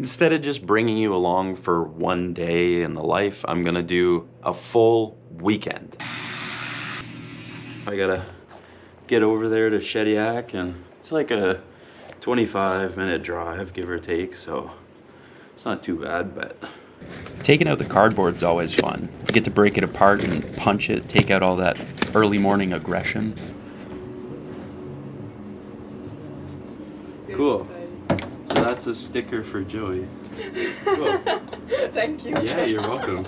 Instead of just bringing you along for one day in the life, I'm gonna do a full weekend. I gotta get over there to Shediac, and it's like a 25-minute drive, give or take, so it's not too bad. But taking out the cardboard's always fun. You get to break it apart and punch it, take out all that early morning aggression. Cool. So that's a sticker for Joey. Cool. Thank you. Yeah, you're welcome.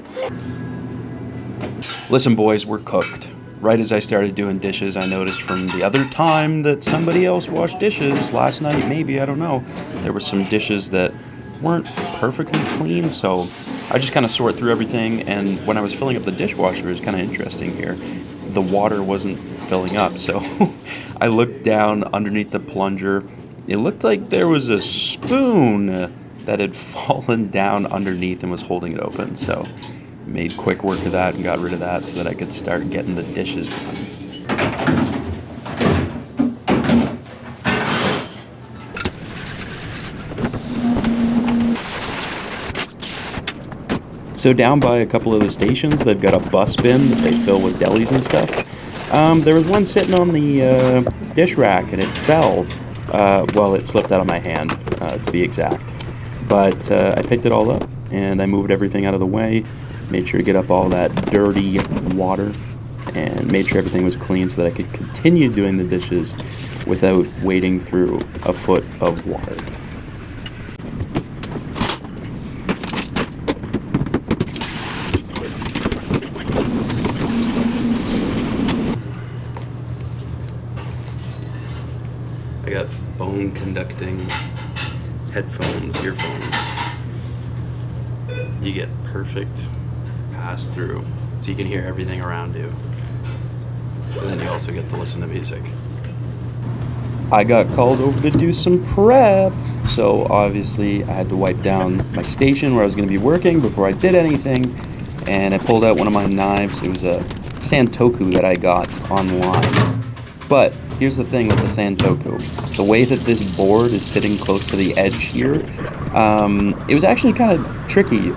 Listen, boys, we're cooked. Right as I started doing dishes, I noticed from the other time that somebody else washed dishes, last night maybe, I don't know, there were some dishes that weren't perfectly clean, so I just kind of sort through everything, and when I was filling up the dishwasher, it was kind of interesting here. The water wasn't filling up, so I looked down underneath the plunger. It looked like there was a spoon that had fallen down underneath and was holding it open, so made quick work of that and got rid of that so that I could start getting the dishes done. So down by a couple of the stations, they've got a bus bin that they fill with delis and stuff. There was one sitting on the dish rack and it fell. Well, it slipped out of my hand, to be exact. But I picked it all up and I moved everything out of the way. Made sure to get up all that dirty water and made sure everything was clean so that I could continue doing the dishes without wading through a foot of water. I got bone conducting headphones, earphones. You get perfect pass through, so you can hear everything around you. And then you also get to listen to music. I got called over to do some prep, so obviously I had to wipe down my station where I was going to be working before I did anything, and I pulled out one of my knives. It was a Santoku that I got online. But here's the thing with the Santoku. The way that this board is sitting close to the edge here, it was actually kind of tricky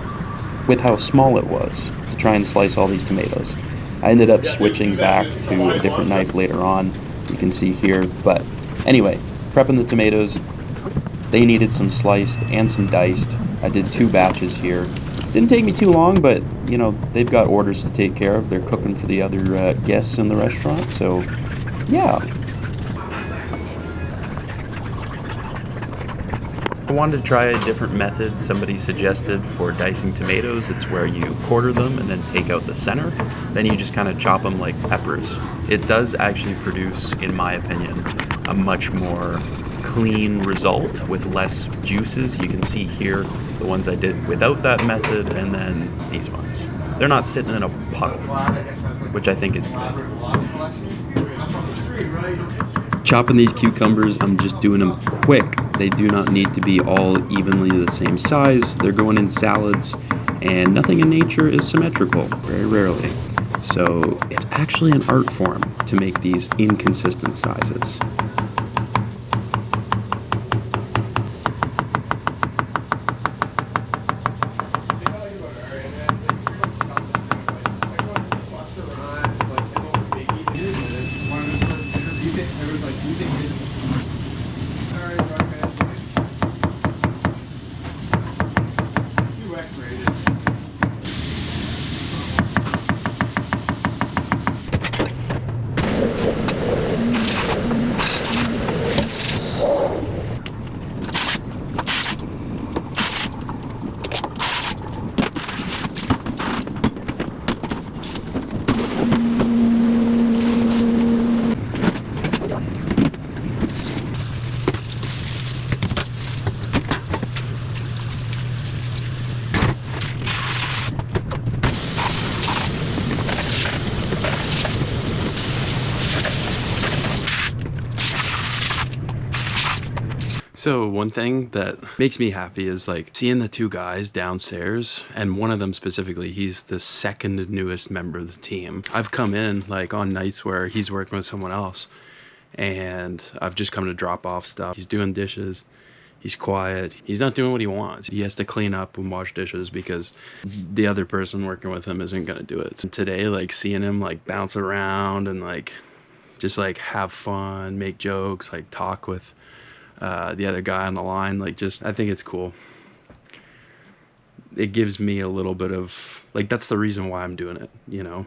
with how small it was to try and slice all these tomatoes. I ended up switching back to a different knife later on, you can see here. But anyway, prepping the tomatoes, they needed some sliced and some diced. I did 2 batches here. Didn't take me too long, but you know, they've got orders to take care of. They're cooking for the other guests in the restaurant, so yeah. I wanted to try a different method somebody suggested for dicing tomatoes. It's where you quarter them and then take out the center. Then you just kind of chop them like peppers. It does actually produce, in my opinion, a much more clean result with less juices. You can see here the ones I did without that method, and then these ones. They're not sitting in a puddle, which I think is good. Chopping these cucumbers, I'm just doing them quick. They do not need to be all evenly the same size. They're going in salads, and nothing in nature is symmetrical, very rarely. So it's actually an art form to make these inconsistent sizes. So one thing that makes me happy is like seeing the 2 guys downstairs, and one of them specifically, he's the second newest member of the team. I've come in like on nights where he's working with someone else, and I've just come to drop off stuff. He's doing dishes, He's quiet. He's not doing what he wants. He has to clean up and wash dishes because the other person working with him isn't gonna do it. And today, like seeing him like bounce around and like just like have fun, make jokes, like talk with the other guy on the line, like just, I think it's cool. It gives me a little bit of, like, that's the reason why I'm doing it, you know?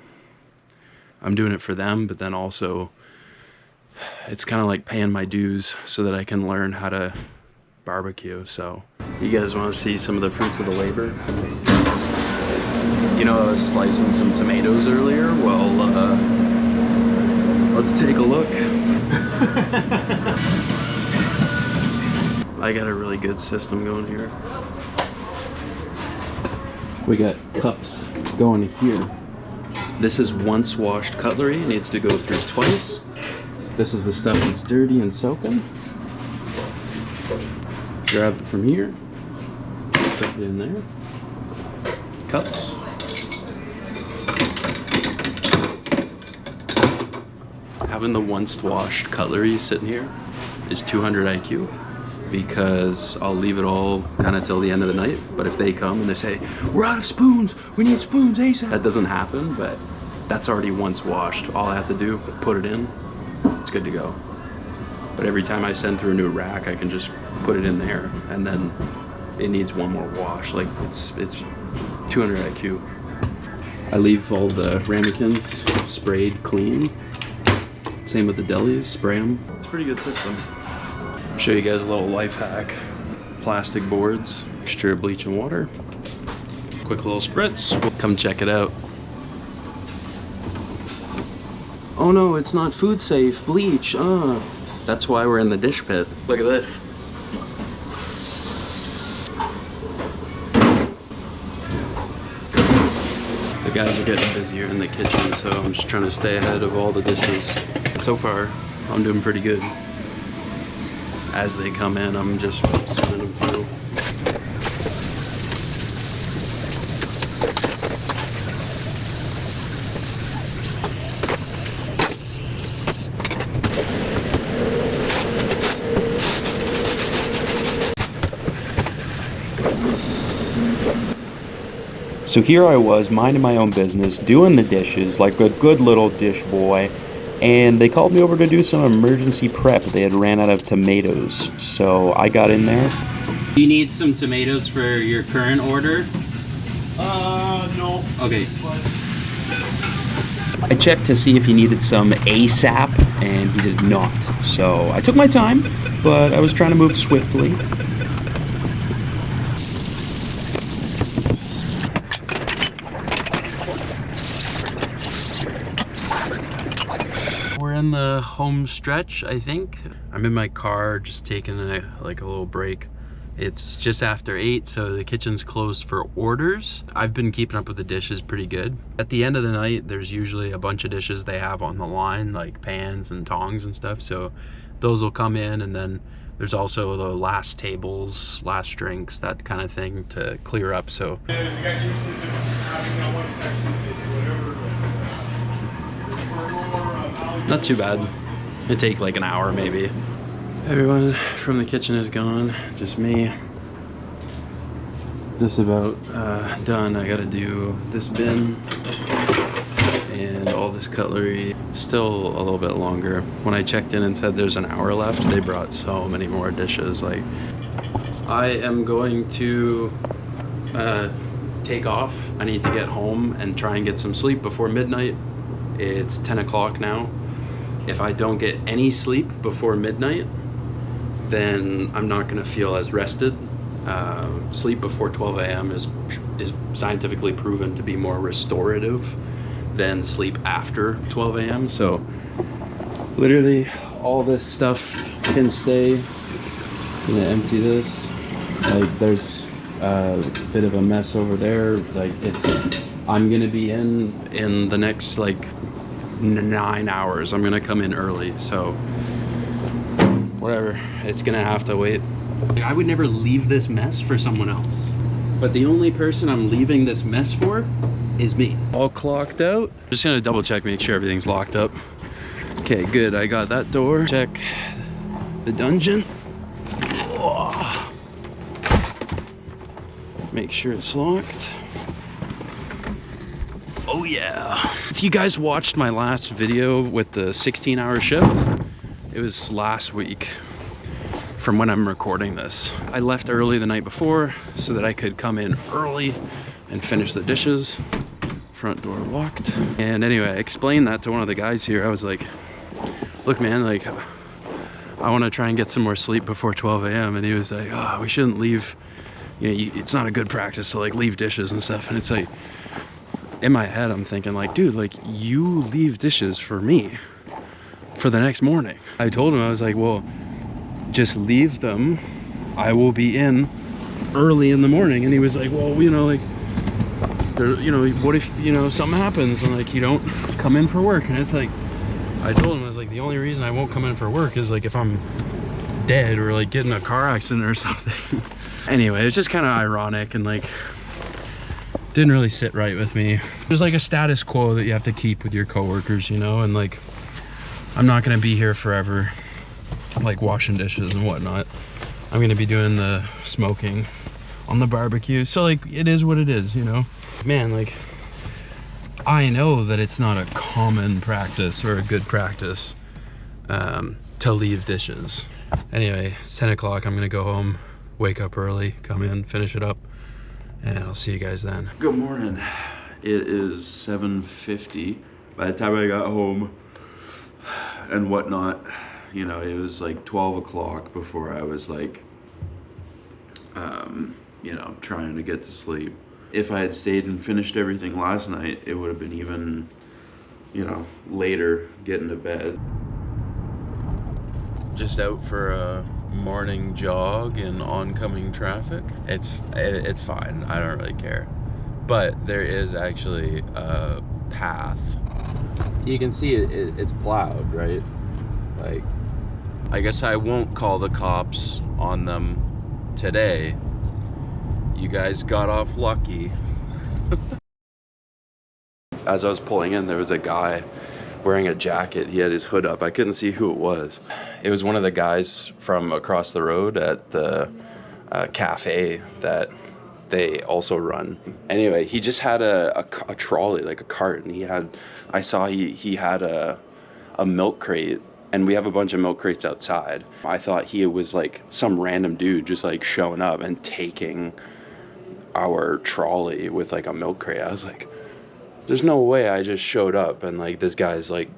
I'm doing it for them, but then also it's kind of like paying my dues so that I can learn how to barbecue. So you guys want to see some of the fruits of the labor? You know, I was slicing some tomatoes earlier. Well, let's take a look. I got a really good system going here. We got cups going here. This is once washed cutlery. It needs to go through twice. This is the stuff that's dirty and soaking. Grab it from here. Put it in there. Cups. Having the once washed cutlery sitting here is 200 IQ. Because I'll leave it all kind of till the end of the night. But if they come and they say, we're out of spoons, we need spoons ASAP. That doesn't happen, but that's already once washed. All I have to do, put it in, it's good to go. But every time I send through a new rack, I can just put it in there and then it needs one more wash. Like it's 200 IQ. I leave all the ramekins sprayed clean. Same with the delis, spray them. It's a pretty good system. Show you guys a little life hack. Plastic boards, mixture of bleach and water. Quick little spritz. Come check it out. Oh no, it's not food safe. Bleach. That's why we're in the dish pit. Look at this. The guys are getting busier in the kitchen, so I'm just trying to stay ahead of all the dishes. So far, I'm doing pretty good. As they come in, I'm just sending them through. So here I was, minding my own business, doing the dishes like a good little dish boy, and they called me over to do some emergency prep. They had ran out of tomatoes, so I got in there. Do you need some tomatoes for your current order? No. Okay. I checked to see if he needed some ASAP, and he did not. So I took my time, but I was trying to move swiftly. We're in the home stretch, I think. I'm in my car just taking a little break. It's just after 8, so the kitchen's closed for orders. I've been keeping up with the dishes pretty good. At the end of the night, there's usually a bunch of dishes they have on the line, like pans and tongs and stuff, so those will come in, and then there's also the last tables, last drinks, that kind of thing to clear up. So Yeah, if you got used to just having that one section, whatever. not too bad. It'd take like an hour maybe. Everyone from the kitchen is gone, just me. Just about done. I gotta do this bin and all this cutlery. Still a little bit longer. When I checked in and said there's an hour left, they brought so many more dishes. Like, I am going to take off. I need to get home and try and get some sleep before midnight. It's 10 o'clock now. If I don't get any sleep before midnight, then I'm not gonna feel as rested. Sleep before 12 a.m. is scientifically proven to be more restorative than sleep after 12 a.m. So literally all this stuff can stay. I'm gonna empty this. Like, there's a bit of a mess over there. Like, I'm gonna be in the next like 9 hours. I'm gonna come in early, so whatever, it's gonna have to wait. I would never leave this mess for someone else, but the only person I'm leaving this mess for is me. All clocked out. Just gonna double check, make sure everything's locked up. Okay, good, I got that door. Check the dungeon. Oh. Make sure it's locked. Oh yeah. If you guys watched my last video with the 16-hour shift, it was last week from when I'm recording this. I left early the night before so that I could come in early and finish the dishes. Front door locked. And anyway, I explained that to one of the guys here. I was like, look man, like I want to try and get some more sleep before 12 a.m. And he was like, oh, we shouldn't leave, you know, it's not a good practice to like leave dishes and stuff. And it's like, in my head, I'm thinking like, dude, like you leave dishes for me for the next morning. I told him, I was like, well, just leave them. I will be in early in the morning. And he was like, well, you know, like, there, you know, what if, you know, something happens and like you don't come in for work? And it's like, I told him, I was like, the only reason I won't come in for work is like if I'm dead or like get in a car accident or something. Anyway, it's just kind of ironic and like didn't really sit right with me. There's like a status quo that you have to keep with your coworkers, you know, and like I'm not gonna be here forever, like washing dishes and whatnot. I'm gonna be doing the smoking on the barbecue, so like it is what it is, you know. Man, like I know that it's not a common practice or a good practice to leave dishes. Anyway, it's 10 o'clock. I'm gonna go home, wake up early, come in, finish it up, and I'll see you guys then. Good morning. It is 7:50. By the time I got home and whatnot, you know, it was like 12 o'clock before I was like, you know, trying to get to sleep. If I had stayed and finished everything last night, it would have been even, you know, later getting to bed. Just out for a morning jog in oncoming traffic. It's fine, I don't really care. But there is actually a path. You can see it's plowed, right? Like, I guess I won't call the cops on them today. You guys got off lucky. As I was pulling in, there was a guy wearing a jacket. He had his hood up. I couldn't see who it was. It was one of the guys from across the road at the cafe that they also run. Anyway, he just had a trolley, like a cart, and I saw he had a milk crate, and we have a bunch of milk crates outside. I thought he was like some random dude just like showing up and taking our trolley with like a milk crate. I was like, there's no way I just showed up and like this guy's like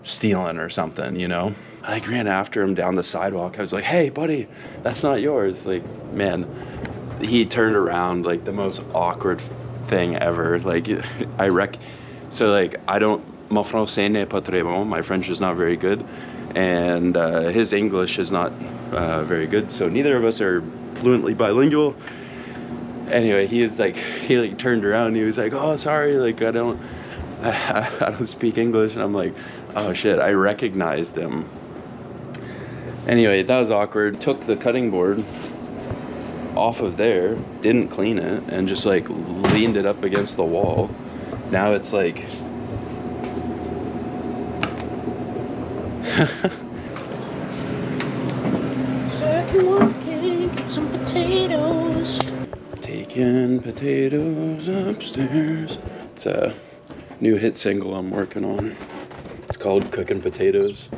stealing or something, you know? I like ran after him down the sidewalk. I was like, hey buddy, that's not yours. Like, man, he turned around, like the most awkward thing ever. Like so like my français n'est pas très bon. My French is not very good, and his English is not very good, so neither of us are fluently bilingual. Anyway, he turned around and he was like, oh, sorry, like I don't speak English. And I'm like, oh shit, I recognized him. Anyway, that was awkward. Took the cutting board off of there, didn't clean it, and just like leaned it up against the wall. Now it's like some potatoes. Taking potatoes upstairs. It's a new hit single I'm working on. It's called Cooking Potatoes.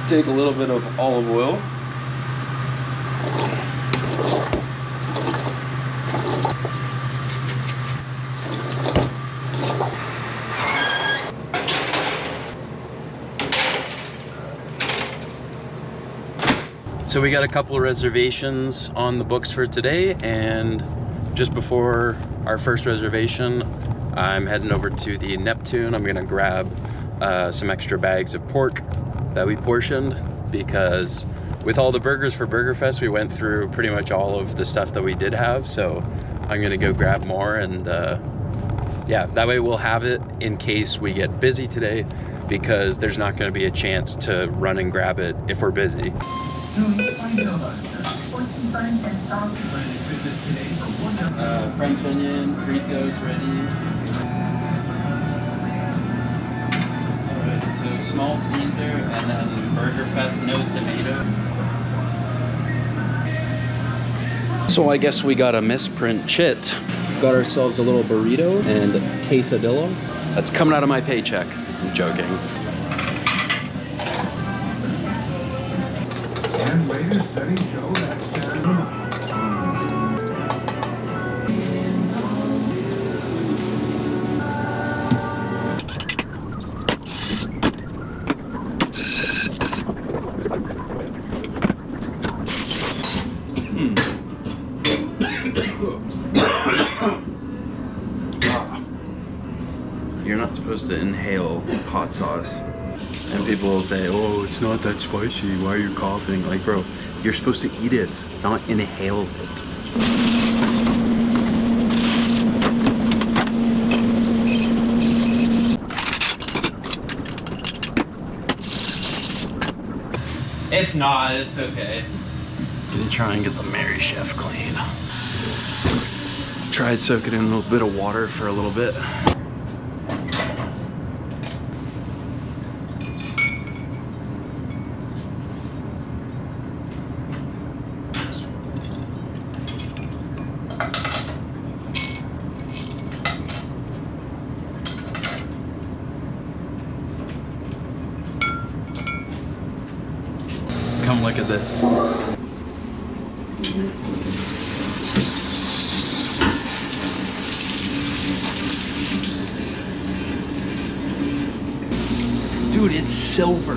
Take a little bit of olive oil. So we got a couple of reservations on the books for today, and just before our first reservation, I'm heading over to the Neptune. I'm gonna grab some extra bags of pork that we portioned, because with all the burgers for Burger Fest, we went through pretty much all of the stuff that we did have. So I'm gonna go grab more, and yeah, that way we'll have it in case we get busy today, because there's not gonna be a chance to run and grab it if we're busy. French onion, Fritos ready. Alright, so small Caesar and then Burger Fest, no tomato. So I guess we got a misprint chit. Got ourselves a little burrito and quesadilla. That's coming out of my paycheck. I'm joking. And later studies show that You're not supposed to inhale hot sauce. And people will say, oh, it's not that spicy, why are you coughing? Like, bro, you're supposed to eat it, not inhale it. If not, it's okay. Gonna try and get the Mary Chef clean. Tried soaking in a little bit of water for a little bit. Come look at this. Dude, it's silver.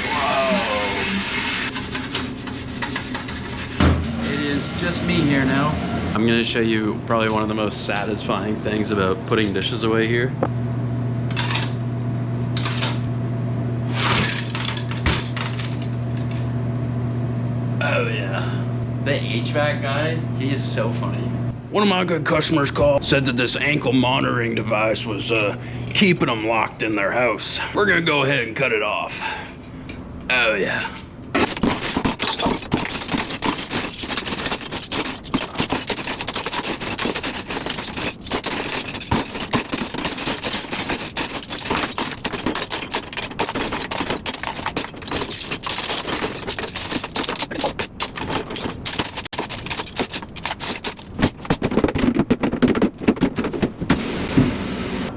Whoa. It is just me here now. I'm gonna show you probably one of the most satisfying things about putting dishes away here. Oh yeah. The HVAC guy, he is so funny. One of my good customers called, said that this ankle monitoring device was keeping them locked in their house. We're gonna go ahead and cut it off. Oh yeah.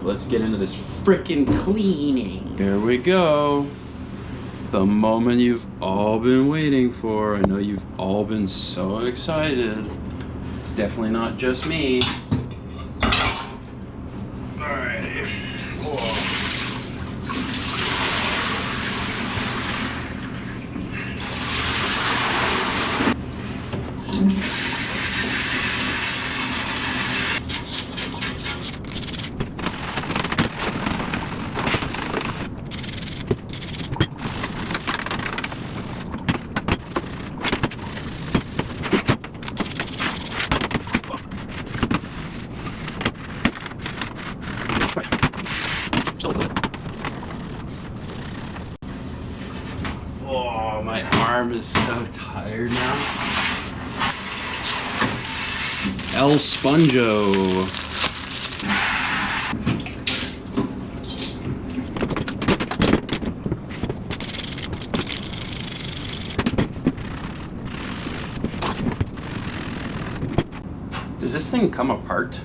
Let's get into this frickin' cleaning. Here we go. The moment you've all been waiting for. I know you've all been so excited. It's definitely not just me. Alrighty. Whoa. Oh, my arm is so tired now. El Sponjo. Does this thing come apart?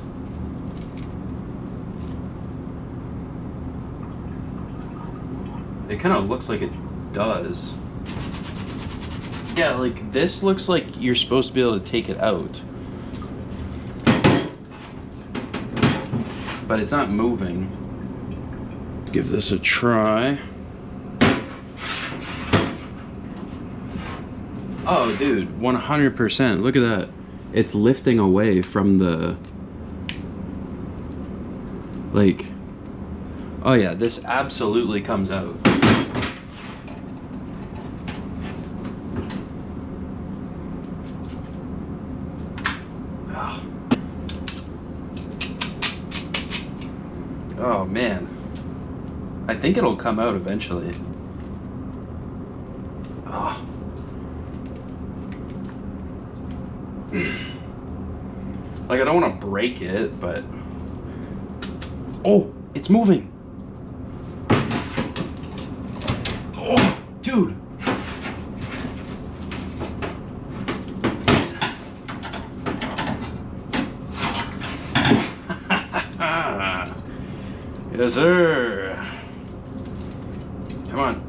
It kind of looks like it does. Yeah, like this looks like you're supposed to be able to take it out. But it's not moving. Give this a try. Oh, dude, 100%. Look at that. It's lifting away from the... Like... Oh yeah, this absolutely comes out. Oh man, I think it'll come out eventually. Oh. Like I don't want to break it, but... Oh, it's moving. Dude. Yes, sir. Come on.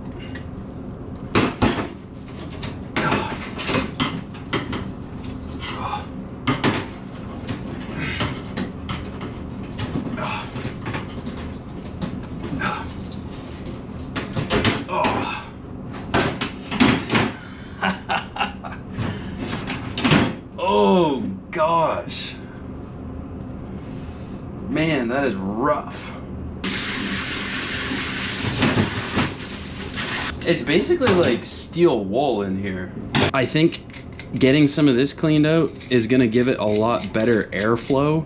Oh gosh. Man, that is rough. It's basically like steel wool in here. I think getting some of this cleaned out is gonna give it a lot better airflow.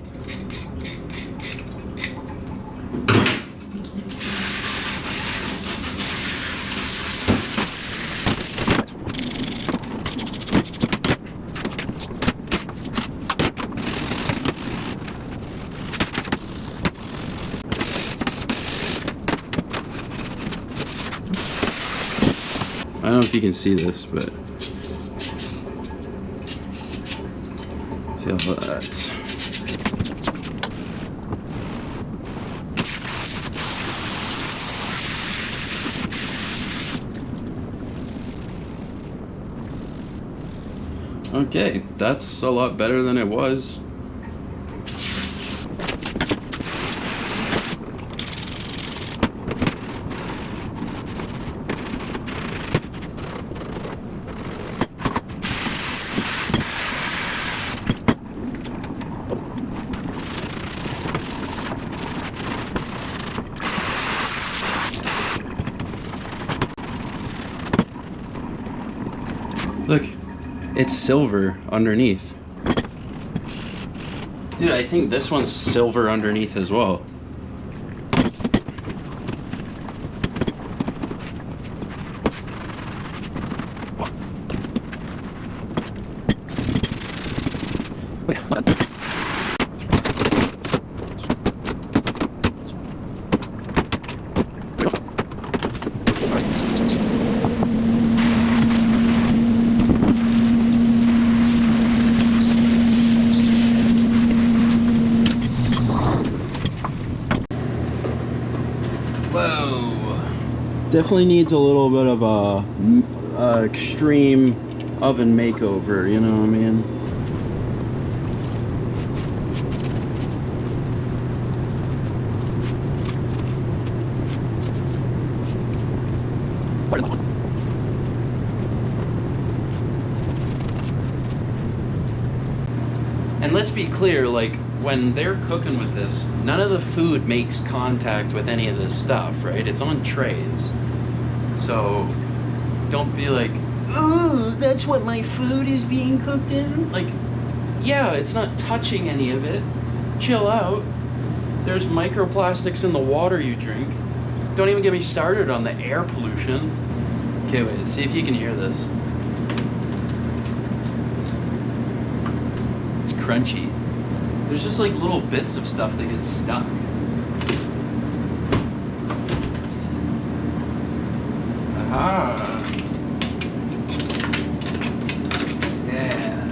I don't know if you can see this, but see how that's. Okay, that's a lot better than it was. Look, it's silver underneath. Dude, I think this one's silver underneath as well. Wait, what? Definitely needs a little bit of a extreme oven makeover, you know what I mean? And let's be clear, like, when they're cooking with this, none of the food makes contact with any of this stuff, right? It's on trays. So don't be like, oh, that's what my food is being cooked in? Like, yeah, it's not touching any of it. Chill out. There's microplastics in the water you drink. Don't even get me started on the air pollution. Okay, wait, let's see if you can hear this. It's crunchy. There's just like little bits of stuff that get stuck. Aha! Yeah.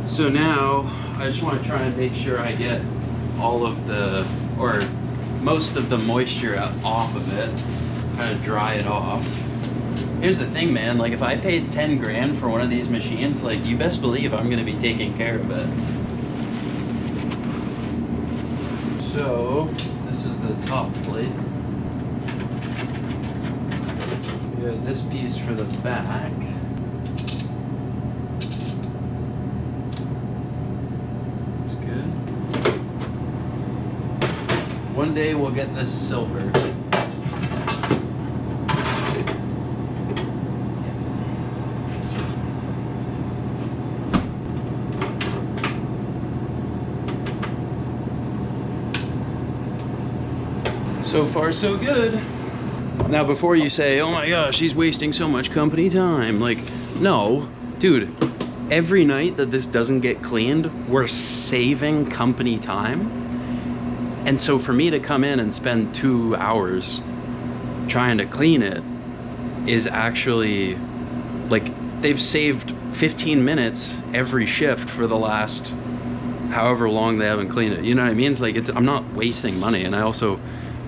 So now, I just want to try and make sure I get all of the, or most of the moisture off of it, kind of dry it off. Here's the thing, man, like if I paid 10 grand for one of these machines, like you best believe I'm going to be taking care of it. So, this is the top plate. We got this piece for the back. One day we'll get this silver. So far, so good. Now, before you say, oh my gosh, she's wasting so much company time, like, no, dude, every night that this doesn't get cleaned, we're saving company time. And so for me to come in and spend 2 hours trying to clean it is actually, like, they've saved 15 minutes every shift for the last however long they haven't cleaned it. You know what I mean? It's like, I'm not wasting money, and I also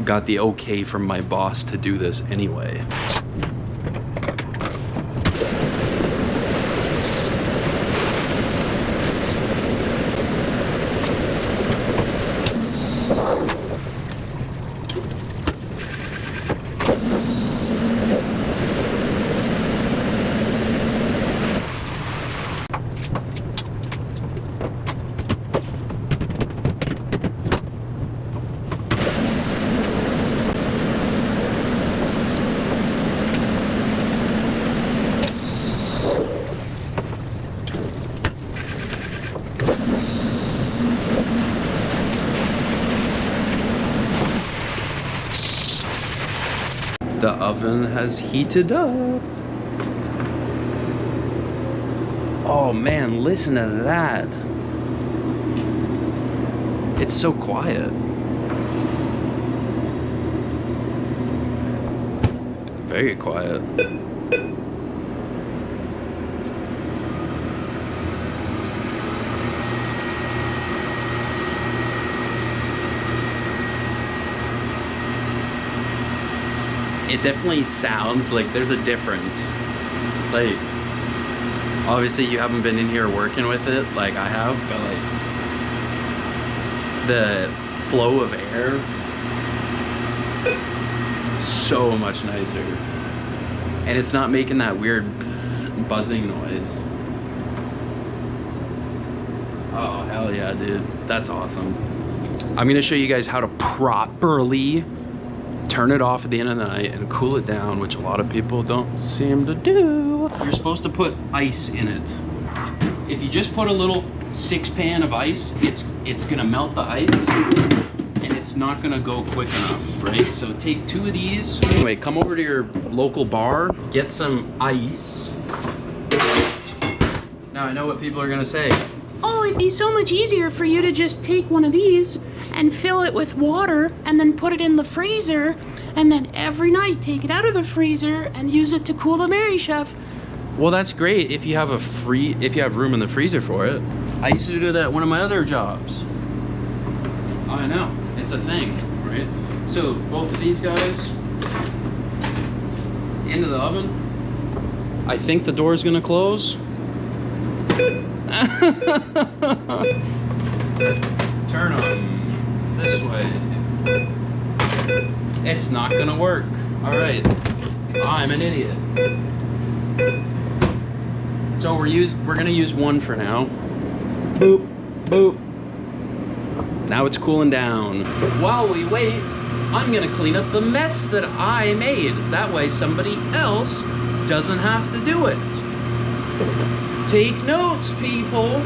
got the okay from my boss to do this anyway. The oven has heated up. Oh man, listen to that. It's so quiet. Very quiet. It definitely sounds like there's a difference. Like, obviously you haven't been in here working with it like I have, but like the flow of air, so much nicer. And it's not making that weird buzzing noise. Oh, hell yeah, dude. That's awesome. I'm gonna show you guys how to properly turn it off at the end of the night and cool it down, which a lot of people don't seem to do. You're supposed to put ice in it. If you just put a little 6-pan of ice, it's gonna melt the ice and it's not gonna go quick enough, right? So take 2 of these. Anyway, come over to your local bar, get some ice. Now I know what people are gonna say. Oh, it'd be so much easier for you to just take one of these and fill it with water and then put it in the freezer, and then every night take it out of the freezer and use it to cool the Mary Chef. Well, that's great if you have room in the freezer for it. I used to do that at one of my other jobs. I know, it's a thing, right? So both of these guys into the oven. I think the door's gonna close. Turn them this way. It's not gonna work. All right, I'm an idiot. So we're gonna use one for now. Boop, boop. Now it's cooling down. While we wait, I'm gonna clean up the mess that I made. That way somebody else doesn't have to do it. Take notes, people.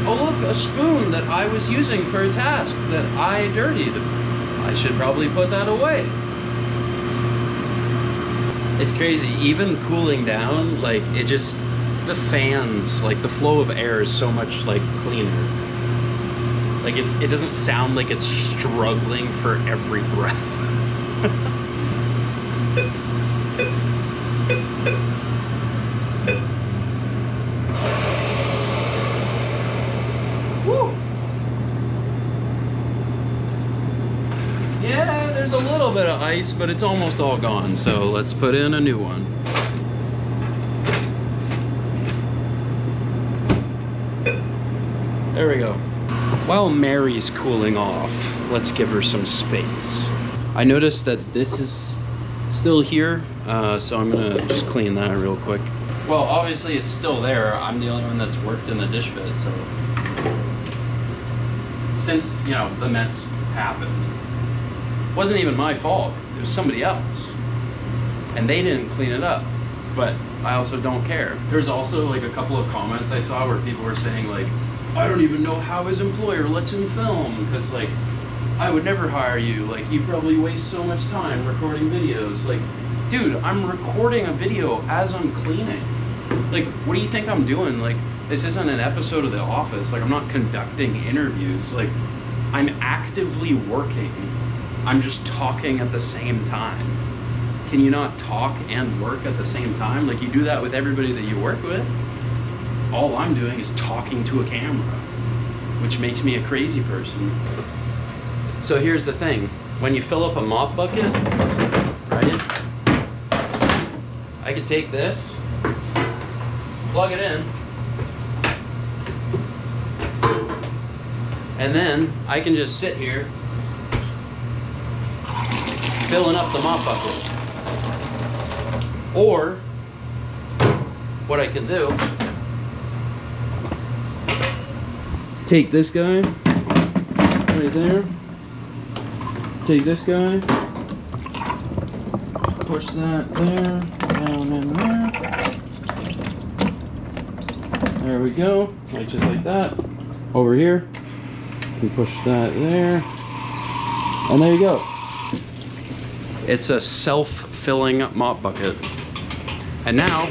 Oh look, a spoon that I was using for a task that I dirtied. I should probably put that away. It's crazy, even cooling down, like the fans, like the flow of air is so much like cleaner. Like it doesn't sound like it's struggling for every breath. Woo! Yeah, there's a little bit of ice, but it's almost all gone. So let's put in a new one. There we go. While Mary's cooling off, let's give her some space. I noticed that this is still here, so I'm gonna just clean that real quick. Well, obviously it's still there. I'm the only one that's worked in the dish pit, so since, you know, the mess happened, it wasn't even my fault. It was somebody else, and they didn't clean it up. But I also don't care. There's also like a couple of comments I saw where people were saying like, I don't even know how his employer lets him film, because like I would never hire you. Like, you probably waste so much time recording videos. Like, dude, I'm recording a video as I'm cleaning. Like, what do you think I'm doing? Like, this isn't an episode of The Office. Like, I'm not conducting interviews. Like, I'm actively working. I'm just talking at the same time. Can you not talk and work at the same time? Like, you do that with everybody that you work with. All I'm doing is talking to a camera, which makes me a crazy person. So here's the thing. When you fill up a mop bucket, right? I could take this, plug it in, and then I can just sit here filling up the mop bucket. Or what I can do, take this guy right there, take this guy, push that there, down in there. There we go, like just like that. Over here, you push that there, and there you go. It's a self-filling mop bucket. And now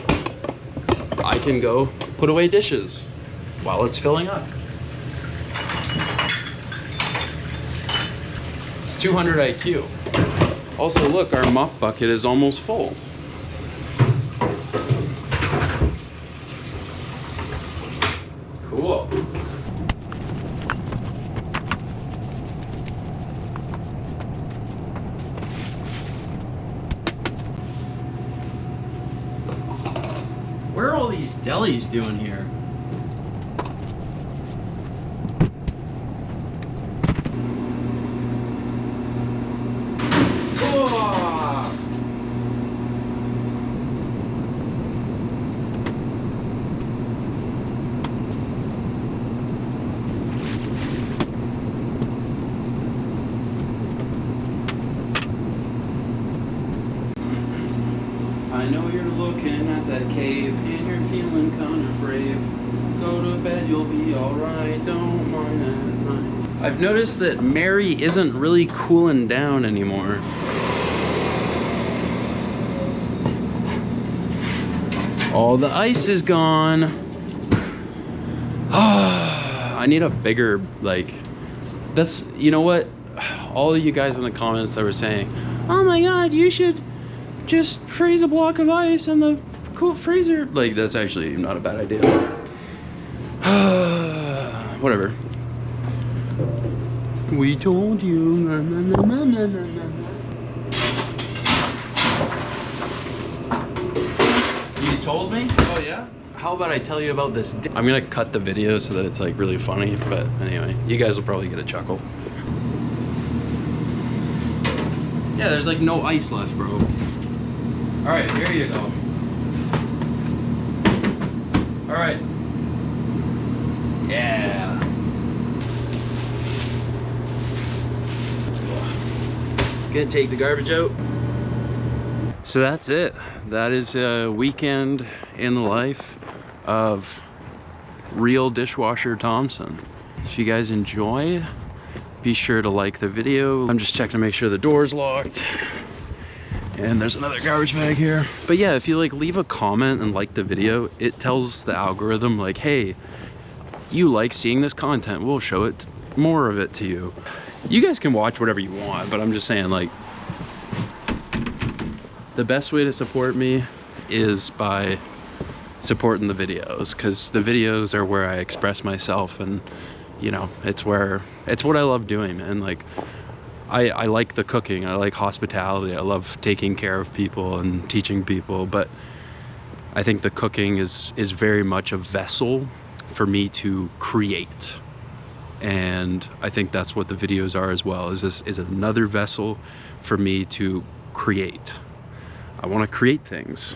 I can go put away dishes while it's filling up. It's 200 IQ. Also, look, our mop bucket is almost full. Cool. What are all these delis doing here? I know you're looking at that cave and you're feeling kind of brave. Go to bed, you'll be alright, don't mind at night. I've noticed that Mary isn't really cooling down anymore. All the ice is gone. I need a bigger, like, that's, you know what? All of you guys in the comments that were saying, oh my god, you should just freeze a block of ice in the cool freezer. Like, that's actually not a bad idea. Whatever. We told you. Na, na, na, na, na, na, na. You told me? Oh yeah? How about I tell you about this? I'm gonna cut the video so that it's like really funny, but anyway, you guys will probably get a chuckle. Yeah, there's like no ice left, bro. All right, here you go. All right. Yeah. Gonna take the garbage out. So that's it. That is a weekend in the life of real dishwasher Thomson. If you guys enjoy, be sure to like the video. I'm just checking to make sure the door's locked. And there's another garbage bag here. But yeah, if you like leave a comment and like the video, it tells the algorithm like, hey, you like seeing this content, we'll show it more of it to you. You guys can watch whatever you want, but I'm just saying, like, the best way to support me is by supporting the videos, because the videos are where I express myself, and you know, it's what I love doing, man. Like, I like the cooking, I like hospitality, I love taking care of people and teaching people, but I think the cooking is very much a vessel for me to create. And I think that's what the videos are as well, is another vessel for me to create. I want to create things,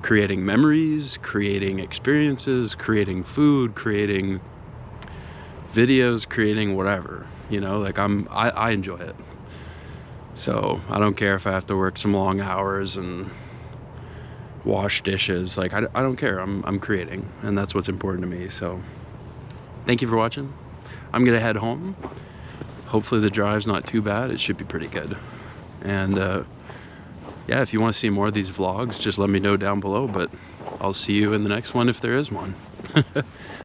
creating memories, creating experiences, creating food, creating videos, creating whatever, you know, like I enjoy it. So I don't care if I have to work some long hours and wash dishes, like I don't care. I'm creating, and that's what's important to me. So thank you for watching. I'm gonna head home, hopefully the drive's not too bad. It should be pretty good. And yeah, if you want to see more of these vlogs, just let me know down below, but I'll see you in the next one if there is one.